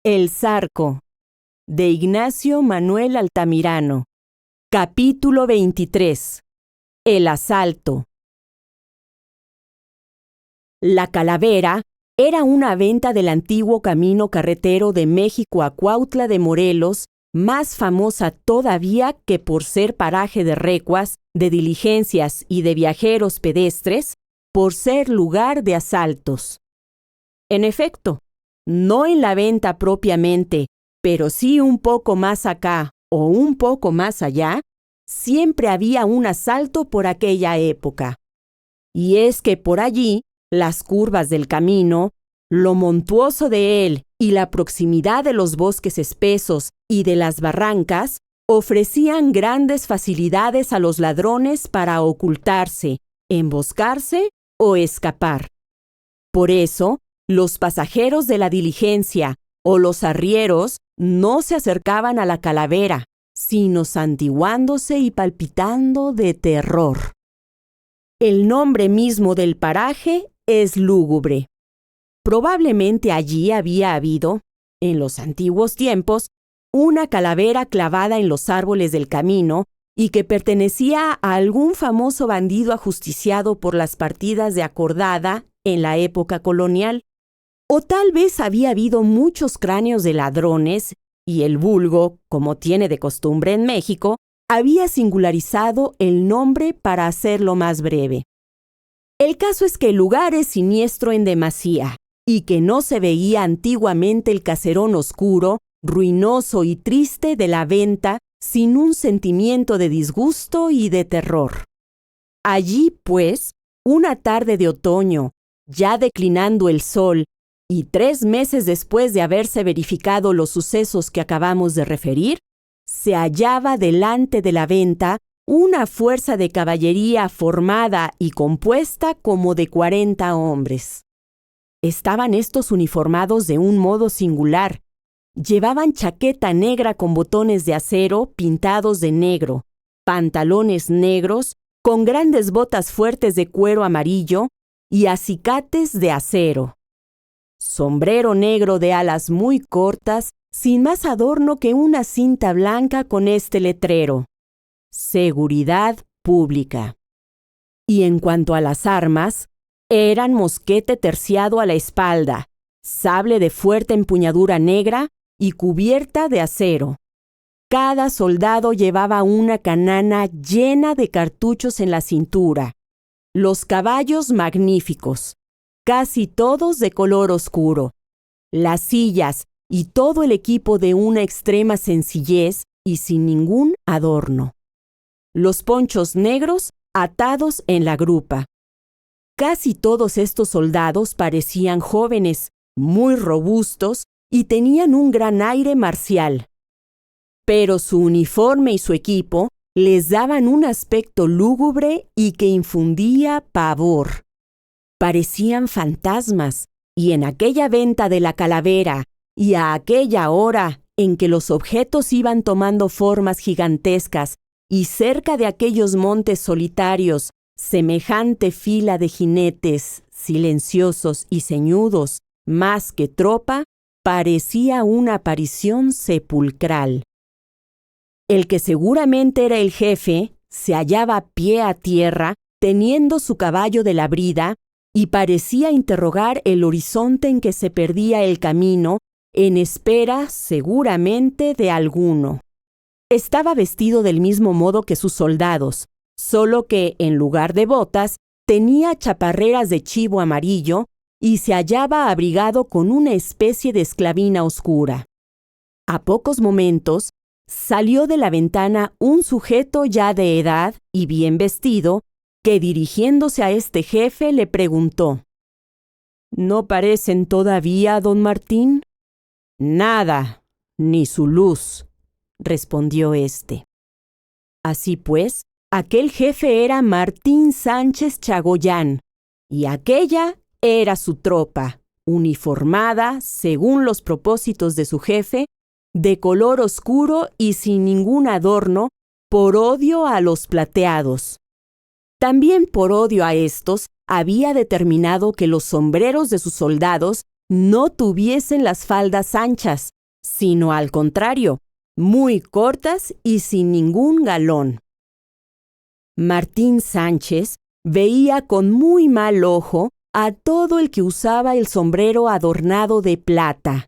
El Zarco, de Ignacio Manuel Altamirano. Capítulo 23. El asalto. La Calavera era una venta del antiguo camino carretero de México a Cuautla de Morelos, más famosa todavía que por ser paraje de recuas, de diligencias y de viajeros pedestres, por ser lugar de asaltos. En efecto, no en la venta propiamente, pero sí un poco más acá o un poco más allá, siempre había un asalto por aquella época. Y es que por allí, las curvas del camino, lo montuoso de él y la proximidad de los bosques espesos y de las barrancas ofrecían grandes facilidades a los ladrones para ocultarse, emboscarse o escapar. Por eso, los pasajeros de la diligencia o los arrieros no se acercaban a la Calavera, sino santiguándose y palpitando de terror. El nombre mismo del paraje es lúgubre. Probablemente allí había habido, en los antiguos tiempos, una calavera clavada en los árboles del camino y que pertenecía a algún famoso bandido ajusticiado por las partidas de acordada en la época colonial. O tal vez había habido muchos cráneos de ladrones y el vulgo, como tiene de costumbre en México, había singularizado el nombre para hacerlo más breve. El caso es que el lugar es siniestro en demasía y que no se veía antiguamente el caserón oscuro, ruinoso y triste de la venta sin un sentimiento de disgusto y de terror. Allí, pues, una tarde de otoño, ya declinando el sol, y 3 meses después de haberse verificado los sucesos que acabamos de referir, se hallaba delante de la venta una fuerza de caballería formada y compuesta como de 40 hombres. Estaban estos uniformados de un modo singular. Llevaban chaqueta negra con botones de acero pintados de negro, pantalones negros con grandes botas fuertes de cuero amarillo y acicates de acero. Sombrero negro de alas muy cortas, sin más adorno que una cinta blanca con este letrero: Seguridad Pública. Y en cuanto a las armas, eran mosquete terciado a la espalda, sable de fuerte empuñadura negra y cubierta de acero. Cada soldado llevaba una canana llena de cartuchos en la cintura. Los caballos magníficos, casi todos de color oscuro. Las sillas y todo el equipo de una extrema sencillez y sin ningún adorno. Los ponchos negros atados en la grupa. Casi todos estos soldados parecían jóvenes, muy robustos y tenían un gran aire marcial. Pero su uniforme y su equipo les daban un aspecto lúgubre y que infundía pavor. Parecían fantasmas, y en aquella venta de la Calavera y a aquella hora en que los objetos iban tomando formas gigantescas y cerca de aquellos montes solitarios, semejante fila de jinetes, silenciosos y ceñudos, más que tropa, parecía una aparición sepulcral. El que seguramente era el jefe se hallaba pie a tierra, teniendo su caballo de la brida, y parecía interrogar el horizonte en que se perdía el camino, en espera, seguramente, de alguno. Estaba vestido del mismo modo que sus soldados, solo que, en lugar de botas, tenía chaparreras de chivo amarillo y se hallaba abrigado con una especie de esclavina oscura. A pocos momentos, salió de la ventana un sujeto ya de edad y bien vestido, que dirigiéndose a este jefe le preguntó: ¿No parecen todavía, don Martín? Nada, ni su luz, respondió éste. Así pues, aquel jefe era Martín Sánchez Chagoyán, y aquella era su tropa, uniformada, según los propósitos de su jefe, de color oscuro y sin ningún adorno, por odio a los plateados. También por odio a estos, había determinado que los sombreros de sus soldados no tuviesen las faldas anchas, sino al contrario, muy cortas y sin ningún galón. Martín Sánchez veía con muy mal ojo a todo el que usaba el sombrero adornado de plata.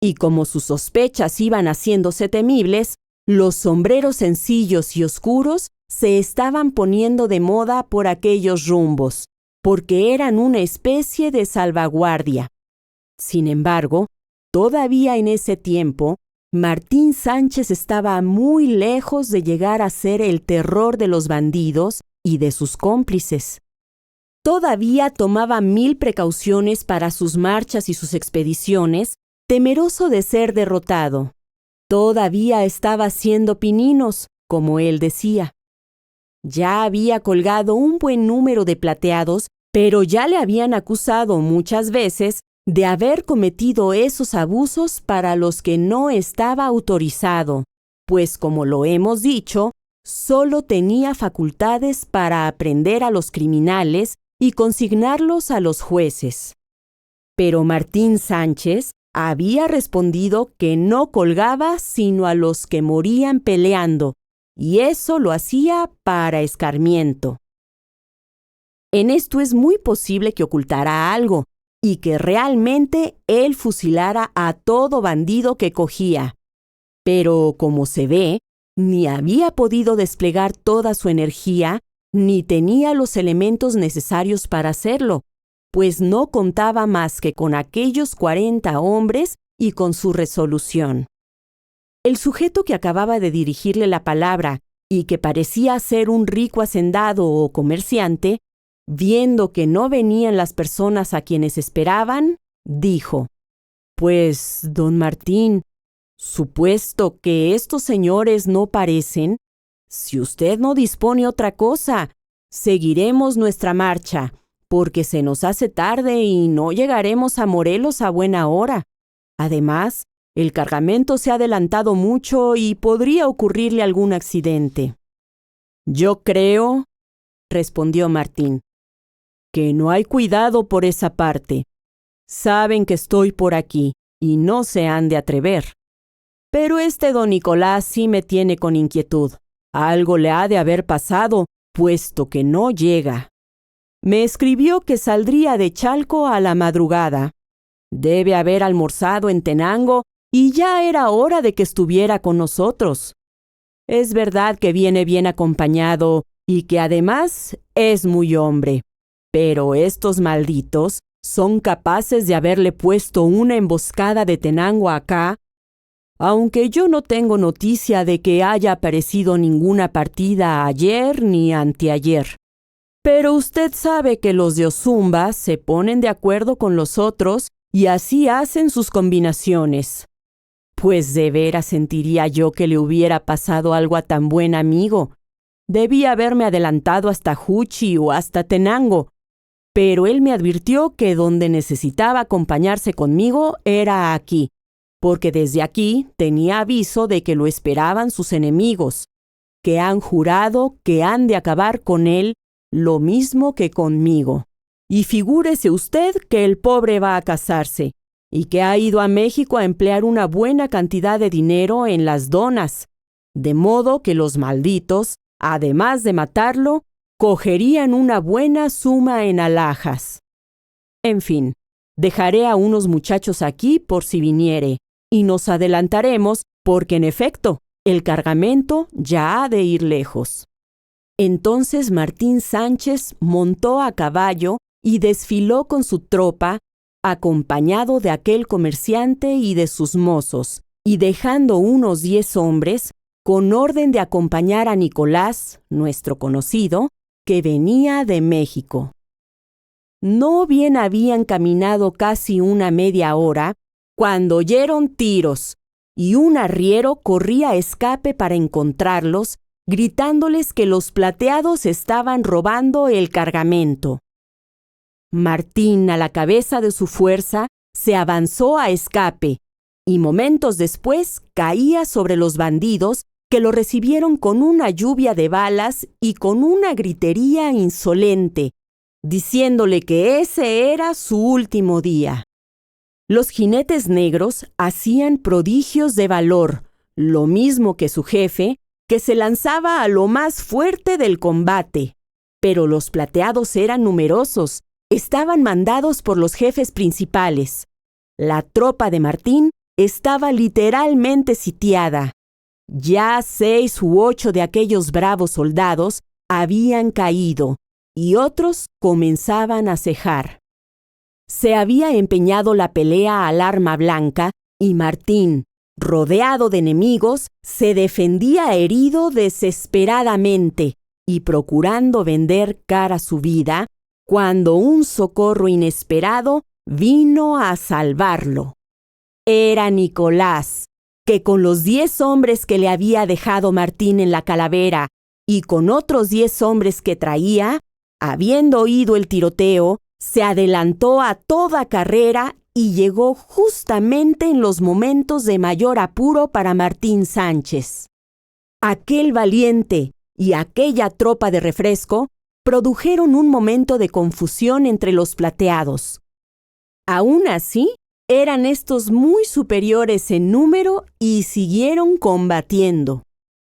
Y como sus sospechas iban haciéndose temibles, los sombreros sencillos y oscuros se estaban poniendo de moda por aquellos rumbos, porque eran una especie de salvaguardia. Sin embargo, todavía en ese tiempo, Martín Sánchez estaba muy lejos de llegar a ser el terror de los bandidos y de sus cómplices. Todavía tomaba 1000 precauciones para sus marchas y sus expediciones, temeroso de ser derrotado. Todavía estaba haciendo pininos, como él decía. Ya había colgado un buen número de plateados, pero ya le habían acusado muchas veces de haber cometido esos abusos para los que no estaba autorizado, pues como lo hemos dicho, solo tenía facultades para aprender a los criminales y consignarlos a los jueces. Pero Martín Sánchez había respondido que no colgaba sino a los que morían peleando, y eso lo hacía para escarmiento. En esto es muy posible que ocultara algo, y que realmente él fusilara a todo bandido que cogía. Pero, como se ve, ni había podido desplegar toda su energía, ni tenía los elementos necesarios para hacerlo, pues no contaba más que con aquellos 40 hombres y con su resolución. El sujeto que acababa de dirigirle la palabra y que parecía ser un rico hacendado o comerciante, viendo que no venían las personas a quienes esperaban, dijo: «Pues, don Martín, supuesto que estos señores no parecen, si usted no dispone otra cosa, seguiremos nuestra marcha, porque se nos hace tarde y no llegaremos a Morelos a buena hora. Además, el cargamento se ha adelantado mucho y podría ocurrirle algún accidente». «Yo creo», respondió Martín, «que no hay cuidado por esa parte. Saben que estoy por aquí y no se han de atrever. Pero este don Nicolás sí me tiene con inquietud. Algo le ha de haber pasado, puesto que no llega. Me escribió que saldría de Chalco a la madrugada. Debe haber almorzado en Tenango y ya era hora de que estuviera con nosotros. Es verdad que viene bien acompañado y que además es muy hombre. Pero estos malditos son capaces de haberle puesto una emboscada de Tenango acá, aunque yo no tengo noticia de que haya aparecido ninguna partida ayer ni anteayer. Pero usted sabe que los de Ozumba se ponen de acuerdo con los otros y así hacen sus combinaciones. Pues de veras sentiría yo que le hubiera pasado algo a tan buen amigo. Debía haberme adelantado hasta Juchi o hasta Tenango, pero él me advirtió que donde necesitaba acompañarse conmigo era aquí, porque desde aquí tenía aviso de que lo esperaban sus enemigos, que han jurado que han de acabar con él lo mismo que conmigo. Y figúrese usted que el pobre va a casarse, y que ha ido a México a emplear una buena cantidad de dinero en las donas, de modo que los malditos, además de matarlo, cogerían una buena suma en alhajas. En fin, dejaré a unos muchachos aquí por si viniere, y nos adelantaremos porque, en efecto, el cargamento ya ha de ir lejos». Entonces Martín Sánchez montó a caballo y desfiló con su tropa, acompañado de aquel comerciante y de sus mozos, y dejando unos 10 hombres, con orden de acompañar a Nicolás, nuestro conocido, que venía de México. No bien habían caminado casi una media hora, cuando oyeron tiros, y un arriero corría a escape para encontrarlos, gritándoles que los plateados estaban robando el cargamento. Martín, a la cabeza de su fuerza, se avanzó a escape, y momentos después caía sobre los bandidos, que lo recibieron con una lluvia de balas y con una gritería insolente, diciéndole que ese era su último día. Los jinetes negros hacían prodigios de valor, lo mismo que su jefe, que se lanzaba a lo más fuerte del combate. Pero los plateados eran numerosos, estaban mandados por los jefes principales. La tropa de Martín estaba literalmente sitiada. Ya 6 u 8 de aquellos bravos soldados habían caído y otros comenzaban a cejar. Se había empeñado la pelea al arma blanca y Martín, rodeado de enemigos, se defendía herido desesperadamente y procurando vender cara su vida, cuando un socorro inesperado vino a salvarlo. Era Nicolás, que con los 10 hombres que le había dejado Martín en la calavera y con otros 10 hombres que traía, habiendo oído el tiroteo, se adelantó a toda carrera y llegó justamente en los momentos de mayor apuro para Martín Sánchez. Aquel valiente y aquella tropa de refresco produjeron un momento de confusión entre los plateados. Aún así, eran estos muy superiores en número y siguieron combatiendo.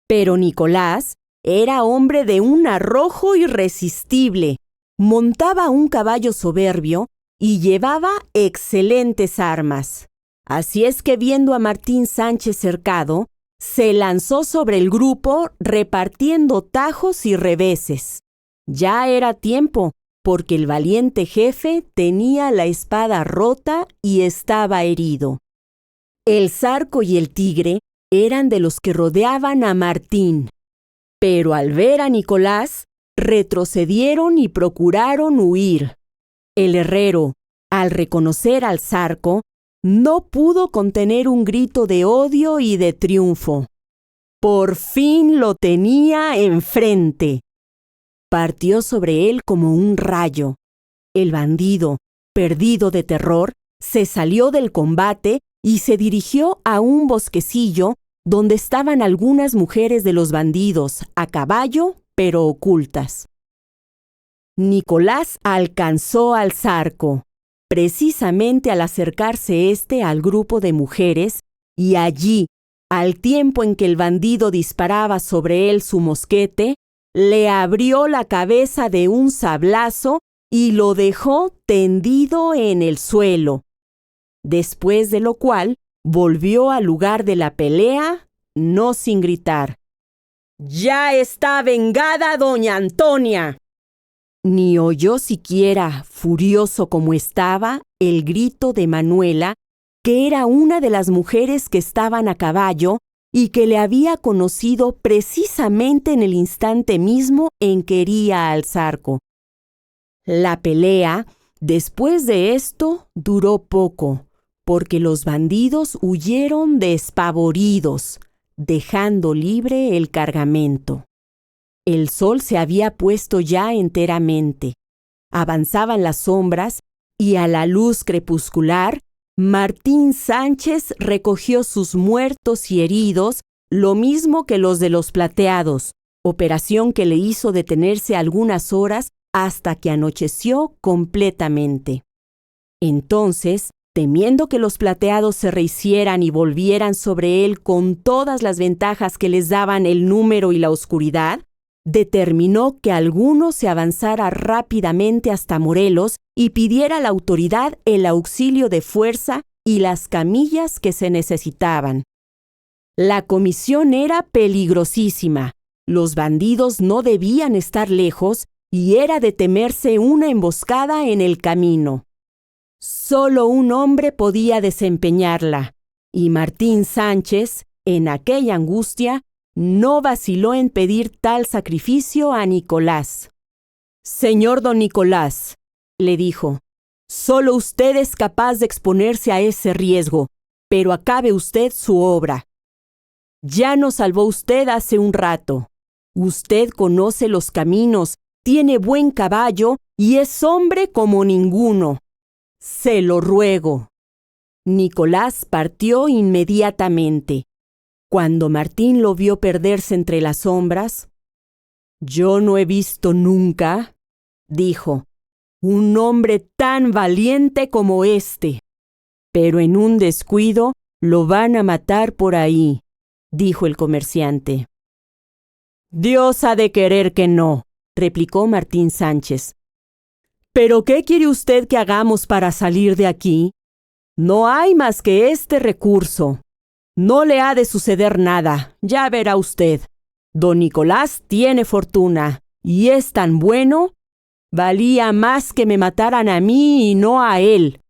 Pero Nicolás era hombre de un arrojo irresistible, montaba un caballo soberbio y llevaba excelentes armas. Así es que viendo a Martín Sánchez cercado, se lanzó sobre el grupo repartiendo tajos y reveses. Ya era tiempo, porque el valiente jefe tenía la espada rota y estaba herido. El Zarco y el Tigre eran de los que rodeaban a Martín, pero al ver a Nicolás, retrocedieron y procuraron huir. El herrero, al reconocer al Zarco, no pudo contener un grito de odio y de triunfo. Por fin lo tenía enfrente. Partió sobre él como un rayo. El bandido, perdido de terror, se salió del combate y se dirigió a un bosquecillo donde estaban algunas mujeres de los bandidos, a caballo, pero ocultas. Nicolás alcanzó al Zarco, precisamente al acercarse éste al grupo de mujeres, y allí, al tiempo en que el bandido disparaba sobre él su mosquete, le abrió la cabeza de un sablazo y lo dejó tendido en el suelo. Después de lo cual, volvió al lugar de la pelea, no sin gritar: «¡Ya está vengada doña Antonia!». Ni oyó siquiera, furioso como estaba, el grito de Manuela, que era una de las mujeres que estaban a caballo y que le había conocido precisamente en el instante mismo en que hería al Zarco. La pelea, después de esto, duró poco, porque los bandidos huyeron despavoridos, dejando libre el cargamento. El sol se había puesto ya enteramente. Avanzaban las sombras y a la luz crepuscular, Martín Sánchez recogió sus muertos y heridos, lo mismo que los de los plateados, operación que le hizo detenerse algunas horas hasta que anocheció completamente. Entonces, temiendo que los plateados se rehicieran y volvieran sobre él con todas las ventajas que les daban el número y la oscuridad, determinó que alguno se avanzara rápidamente hasta Morelos y pidiera a la autoridad el auxilio de fuerza y las camillas que se necesitaban. La comisión era peligrosísima, los bandidos no debían estar lejos y era de temerse una emboscada en el camino. Solo un hombre podía desempeñarla, y Martín Sánchez, en aquella angustia, no vaciló en pedir tal sacrificio a Nicolás. «Señor don Nicolás», le dijo, «solo usted es capaz de exponerse a ese riesgo, pero acabe usted su obra. Ya nos salvó usted hace un rato. Usted conoce los caminos, tiene buen caballo y es hombre como ninguno. Se lo ruego». Nicolás partió inmediatamente. Cuando Martín lo vio perderse entre las sombras, «Yo no he visto nunca», dijo, «un hombre tan valiente como este». pero en un descuido lo van a matar por ahí, dijo el comerciante. Dios ha de querer que no, replicó Martín Sánchez. ¿Pero qué quiere usted que hagamos para salir de aquí? No hay más que este recurso. No le ha de suceder nada, ya verá usted. Don Nicolás tiene fortuna, y es tan bueno, valía más que me mataran a mí y no a él.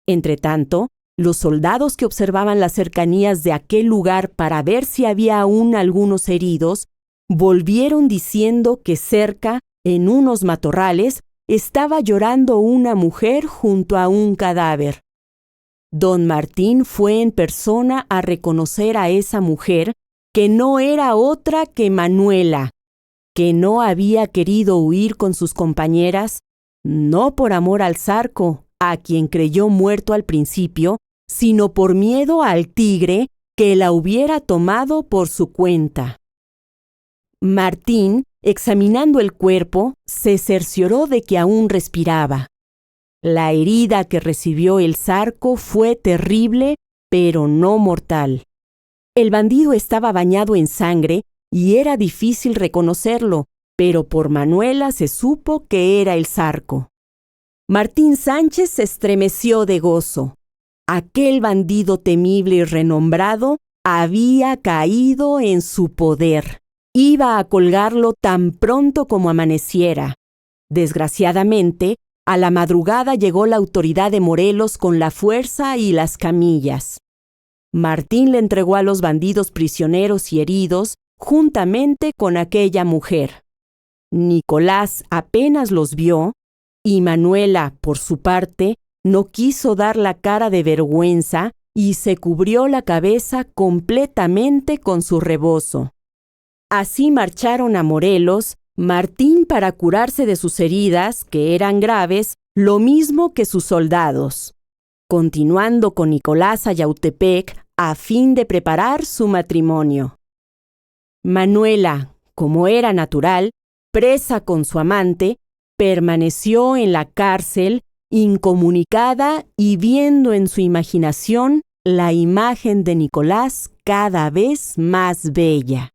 Entretanto, los soldados que observaban las cercanías de aquel lugar para ver si había aún algunos heridos, volvieron diciendo que cerca, en unos matorrales, estaba llorando una mujer junto a un cadáver. Don Martín fue en persona a reconocer a esa mujer, que no era otra que Manuela, que no había querido huir con sus compañeras, no por amor al Zarco, a quien creyó muerto al principio, sino por miedo al tigre que la hubiera tomado por su cuenta. Martín, examinando el cuerpo, se cercioró de que aún respiraba. La herida que recibió el Zarco fue terrible, pero no mortal. El bandido estaba bañado en sangre y era difícil reconocerlo, pero por Manuela se supo que era el Zarco. Martín Sánchez se estremeció de gozo. Aquel bandido temible y renombrado había caído en su poder. Iba a colgarlo tan pronto como amaneciera. Desgraciadamente, a la madrugada llegó la autoridad de Morelos con la fuerza y las camillas. Martín le entregó a los bandidos prisioneros y heridos juntamente con aquella mujer. Nicolás apenas los vio, y Manuela, por su parte, no quiso dar la cara de vergüenza y se cubrió la cabeza completamente con su rebozo. Así marcharon a Morelos, Martín para curarse de sus heridas, que eran graves, lo mismo que sus soldados, continuando con Nicolás a Yautepec a fin de preparar su matrimonio. Manuela, como era natural, presa con su amante, permaneció en la cárcel, incomunicada y viendo en su imaginación la imagen de Nicolás cada vez más bella.